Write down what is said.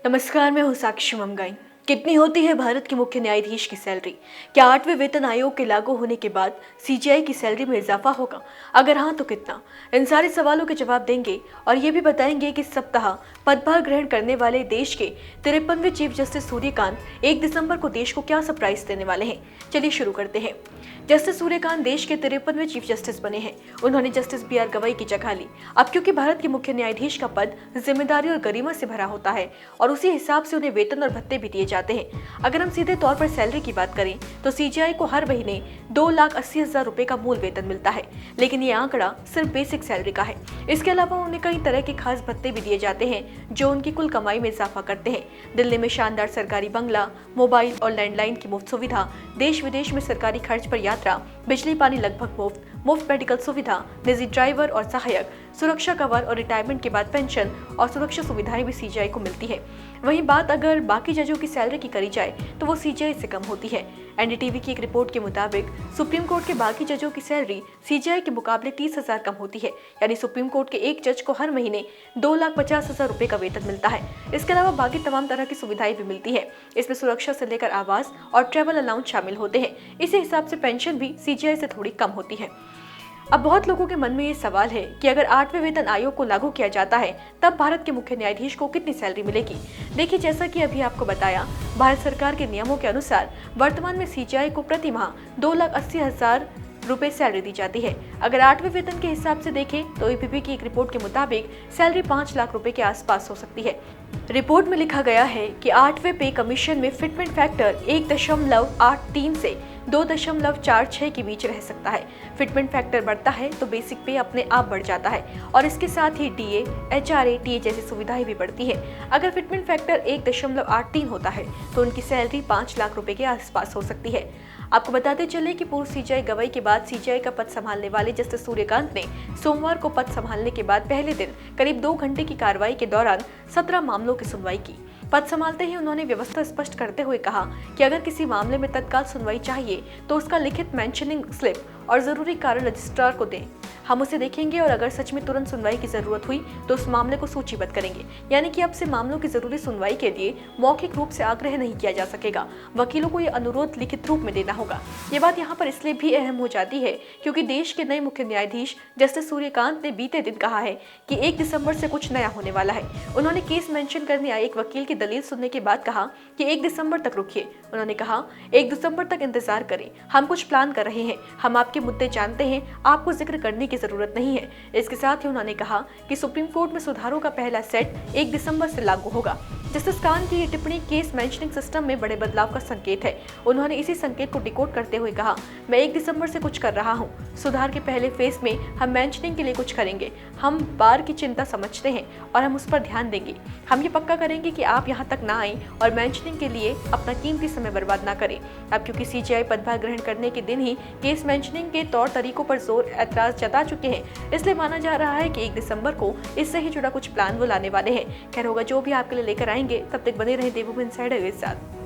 नमस्कार, मैं हूँ साक्षी मंगाई। कितनी होती है भारत के मुख्य न्यायाधीश की सैलरी? क्या 8वें वेतन आयोग के लागू होने के बाद सीजेआई की सैलरी में इजाफा होगा? अगर हाँ तो कितना? इन सारे सवालों के जवाब देंगे और ये भी बताएंगे कि इस सप्ताह पदभार ग्रहण करने वाले देश के 53वें चीफ जस्टिस सूर्यकांत 1 दिसंबर को देश को क्या सरप्राइज देने वाले हैं। चलिए शुरू करते हैं। जस्टिस सूर्यकांत देश के 53वें चीफ जस्टिस बने हैं। उन्होंने जस्टिस BR गवई की जगह ली। अब क्योंकि भारत के मुख्य न्यायाधीश का पद जिम्मेदारी और गरिमा से भरा होता है और उसी हिसाब से उन्हें वेतन और भत्ते भी दिए जाते हैं। अगर हम सीधे तौर पर सैलरी की बात करें तो सीजेआई को हर महीने 2,80,000 रुपए का मूल वेतन मिलता है, लेकिन ये आंकड़ा सिर्फ बेसिक सैलरी का है। इसके अलावा उन्हें कई तरह के खास भत्ते भी दिए जाते हैं जो उनकी कुल कमाई में इजाफा करते हैं। दिल्ली में शानदार सरकारी बंगला, मोबाइल और लैंडलाइन की मुफ्त सुविधा, देश विदेश में सरकारी खर्च पर यात्रा, बिजली पानी लगभग मुफ्त मेडिकल सुविधा, निजी ड्राइवर और सहायक, सुरक्षा कवर और रिटायरमेंट के बाद पेंशन और सुरक्षा सुविधाएं भी सीजेआई को मिलती है। वहीं बात अगर बाकी जजों की सैलरी की करी जाए तो वो सीजेआई से कम होती है। एनडीटीवी की एक रिपोर्ट के मुताबिक सुप्रीम कोर्ट के बाकी जजों की सैलरी सीजेआई के मुकाबले 30,000 कम होती है, यानी सुप्रीम कोर्ट के एक जज को हर महीने 2,50,000 रुपए का वेतन मिलता है। इसके अलावा बाकी तमाम तरह की सुविधाएं भी मिलती है। इसमें सुरक्षा से लेकर आवास और ट्रैवल अलाउंस शामिल होते हैं। इसी हिसाब से पेंशन भी सीजेआई से थोड़ी कम होती है। अब बहुत लोगों के मन में ये सवाल है कि अगर 8वें वेतन आयोग को लागू किया जाता है तब भारत के मुख्य न्यायाधीश को कितनी सैलरी मिलेगी। देखिए, जैसा कि अभी आपको बताया, भारत सरकार के नियमों के अनुसार वर्तमान में सीजेआई को प्रति माह 2,80,000 रुपए सैलरी दी जाती है। अगर 8वें वेतन के हिसाब से देखें तो एपीपी की एक रिपोर्ट के मुताबिक सैलरी 5 लाख रुपए के आसपास हो सकती है। रिपोर्ट में लिखा गया है कि 8वें पे कमीशन में फिटमेंट फैक्टर 1.83 से 2.46 के बीच रह सकता है। फिटमेंट फैक्टर बढ़ता है तो बेसिक पे अपने आप बढ़ जाता है और इसके साथ ही डीए, एचआरए, टीए जैसी सुविधाएं भी बढ़ती है। अगर फिटमेंट फैक्टर 1.83 होता है तो उनकी सैलरी 5 लाख रुपए के आसपास हो सकती है। आपको बताते चले कि पूर्व सीजेआई गवई के बाद सीजेआई का पद संभालने वाले जस्टिस सूर्यकांत ने सोमवार को पद संभालने के बाद पहले दिन करीब 2 घंटे की कार्रवाई के दौरान 17 मामलों की सुनवाई की। पद संभालते ही उन्होंने व्यवस्था स्पष्ट करते हुए कहा कि अगर किसी मामले में तत्काल सुनवाई चाहिए तो उसका लिखित मेंशनिंग स्लिप और जरूरी कारण रजिस्ट्रार को दें। हम उसे देखेंगे और अगर सच में तुरंत सुनवाई की जरूरत हुई तो उस मामले को सूचीबद्ध करेंगे। यानी कि अब से मामलों की जरूरी सुनवाई के लिए मौखिक रूप से आग्रह नहीं किया जा सकेगा, वकीलों को यह अनुरोध लिखित रूप में देना होगा। ये बात यहाँ पर इसलिए भी अहम हो जाती है क्योंकि देश के नए मुख्य न्यायाधीश जस्टिस सूर्यकांत ने बीते दिन कहा है कि 1 दिसंबर से कुछ नया होने वाला है। उन्होंने केस मेंशन करने आए एक वकील की दलील सुनने के बाद कहा कि 1 दिसंबर तक रुकिए। उन्होंने कहा 1 दिसंबर तक इंतजार करें, हम कुछ प्लान कर रहे हैं, हम आपके मुद्दे जानते हैं, आपको जिक्र करने की जरूरत नहीं है। इसके साथ ही उन्होंने कहा कि सुप्रीम कोर्ट में सुधारों का पहला सेट 1 दिसंबर से लागू होगा। जस्टिस कांत की ये टिप्पणी केस मेंशनिंग सिस्टम में बड़े बदलाव का संकेत है। उन्होंने इसी संकेत को डिकोड करते हुए कहा, मैं 1 दिसंबर से कुछ कर रहा हूँ। सुधार के पहले फेज में हम मेंशनिंग के लिए कुछ करेंगे। हम बार की चिंता समझते हैं और हम उस पर ध्यान देंगे। हम ये पक्का करेंगे कि आप यहाँ तक ना आए और मेंशनिंग के लिए अपना कीमती समय बर्बाद ना करें। अब क्योंकि सीजेआई पदभार ग्रहण करने के दिन ही केस मेंशनिंग के तौर तरीकों पर जोर ऐतराज जता चुके हैं, इसलिए माना जा रहा है कि 1 दिसंबर को इससे ही जुड़ा कुछ प्लान वो लाने वाले हैं। खैर होगा जो भी आपके लिए लेकर आएंगे। तब तक बने रहे देवभूमि इनसाइडर के साथ।